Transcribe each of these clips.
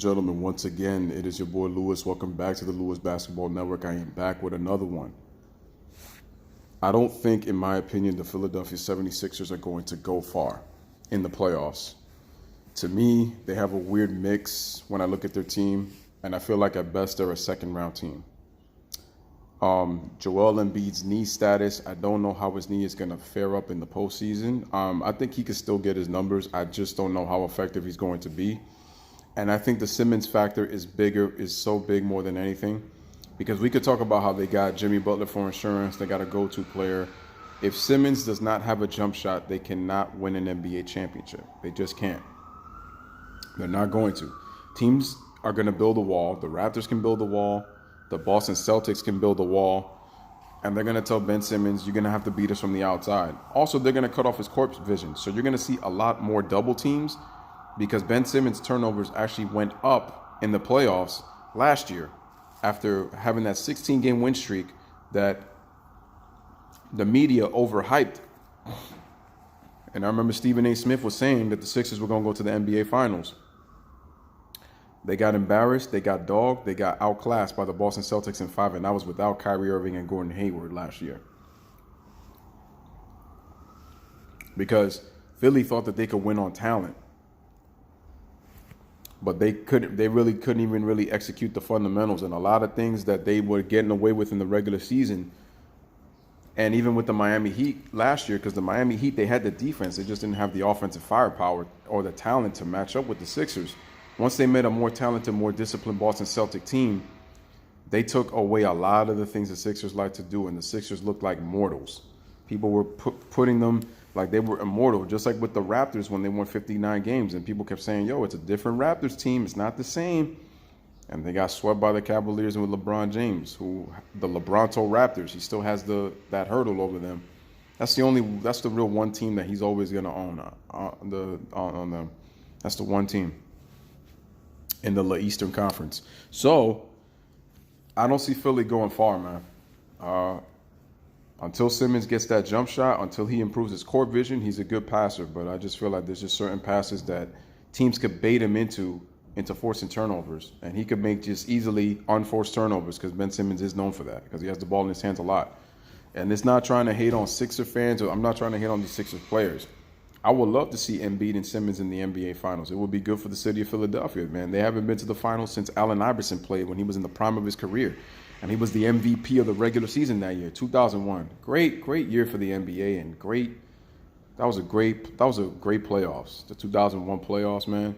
Gentlemen, once again, it is your boy Lewis. Welcome back to the Lewis Basketball Network. I am back with another one. I don't think, in my opinion, the Philadelphia 76ers are going to go far in the playoffs. To me, they have a weird mix when I look at their team, and I feel like at best they're a second-round team. Joel Embiid's knee status, I don't know how his knee is going to fare up in the postseason. I think he could still get his numbers. I just don't know how effective he's going to be. And I think the Simmons factor is so big more than anything, because we could talk about how they got Jimmy Butler for insurance. They got a go-to player. If Simmons does not have a jump shot, they cannot win an NBA championship. They just can't. They're not going to. Teams are going to build a wall. The Raptors can build a wall. The Boston Celtics can build a wall. And they're going to tell Ben Simmons, you're going to have to beat us from the outside. Also, they're going to cut off his court vision. So you're going to see a lot more double teams, because Ben Simmons' turnovers actually went up in the playoffs last year after having that 16-game win streak that the media overhyped. And I remember Stephen A. Smith was saying that the Sixers were going to go to the NBA Finals. They got embarrassed, they got dogged, they got outclassed by the Boston Celtics in 5, and that was without Kyrie Irving and Gordon Hayward last year. Because Philly thought that they could win on talent. But they really couldn't even really execute the fundamentals, and a lot of things that they were getting away with in the regular season. And even with the Miami Heat last year, because the Miami Heat, they had the defense, they just didn't have the offensive firepower or the talent to match up with the Sixers. Once they met a more talented, more disciplined Boston Celtic team, they took away a lot of the things the Sixers like to do, and the Sixers looked like mortals. People were putting them like they were immortal, just like with the Raptors when they won 59 games, and people kept saying, yo, it's a different Raptors team, it's not the same. And they got swept by the Cavaliers and with LeBron James, who the LeBronto Raptors, he still has that hurdle over them. That's the real one team that he's always gonna own on them. That's the one team in the Eastern Conference. So I don't see Philly going far, man. Until Simmons gets that jump shot, until he improves his court vision, he's a good passer. But I just feel like there's just certain passes that teams could bait him into forcing turnovers. And he could make just easily unforced turnovers, because Ben Simmons is known for that, because he has the ball in his hands a lot. And it's not trying to hate on Sixer fans, or I'm not trying to hate on these Sixers players. I would love to see Embiid and Simmons in the NBA Finals. It would be good for the city of Philadelphia, man. They haven't been to the finals since Allen Iverson played when he was in the prime of his career. And he was the MVP of the regular season that year, 2001. Great year for the NBA, and that was a great playoffs. The 2001 playoffs, man.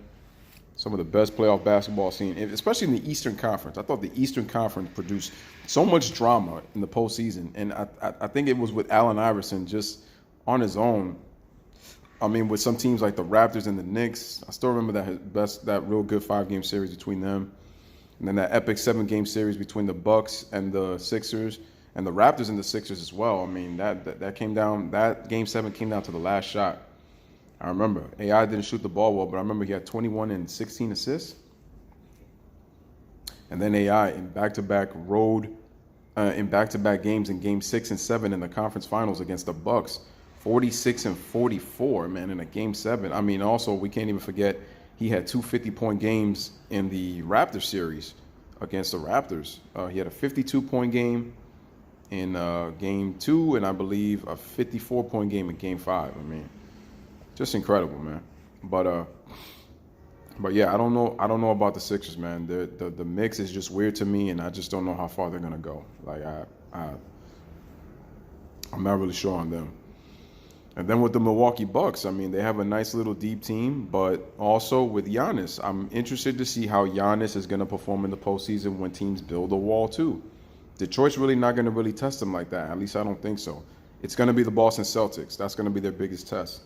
Some of the best playoff basketball seen, especially in the Eastern Conference. I thought the Eastern Conference produced so much drama in the postseason, and I think it was with Allen Iverson just on his own. I mean, with some teams like the Raptors and the Knicks, I still remember that real good 5-game series between them. And then that epic 7-game series between the Bucks and the Sixers, and the Raptors and the Sixers as well. I mean, that came down. That Game 7 came down to the last shot. I remember AI didn't shoot the ball well, but I remember he had 21 and 16 assists. And then AI in back-to-back games in Game 6 and 7 in the conference finals against the Bucks, 46 and 44, man, in a Game 7. I mean, also we can't even forget, he had 2 50-point games in the Raptors series against the Raptors. He had a 52-point game in Game 2, and I believe a 54-point game in Game 5. I mean, just incredible, man. But yeah, I don't know about the Sixers, man. The mix is just weird to me, and I just don't know how far they're gonna go. Like I'm not really sure on them. And then with the Milwaukee Bucks, I mean, they have a nice little deep team, but also with Giannis, I'm interested to see how Giannis is going to perform in the postseason when teams build a wall too. Detroit's really not going to really test them like that. At least I don't think so. It's going to be the Boston Celtics. That's going to be their biggest test.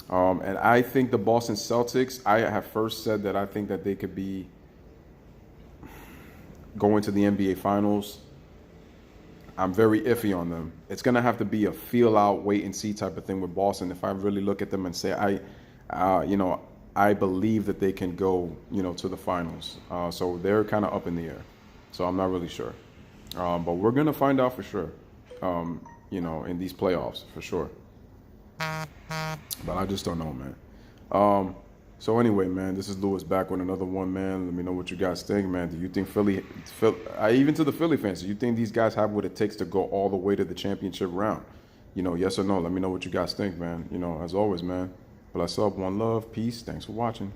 And I think the Boston Celtics, I have first said that I think that they could be going to the NBA Finals. I'm very iffy on them. It's going to have to be a feel-out, wait-and-see type of thing with Boston if I really look at them and say, I believe that they can go, to the finals. So they're kind of up in the air. So I'm not really sure. But we're going to find out for sure, in these playoffs, for sure. But I just don't know, man. So anyway, man, this is Lewis back with another one, man. Let me know what you guys think, man. Do you think even to the Philly fans, do you think these guys have what it takes to go all the way to the championship round? Yes or no? Let me know what you guys think, man. As always, man. Bless up, one love, peace. Thanks for watching.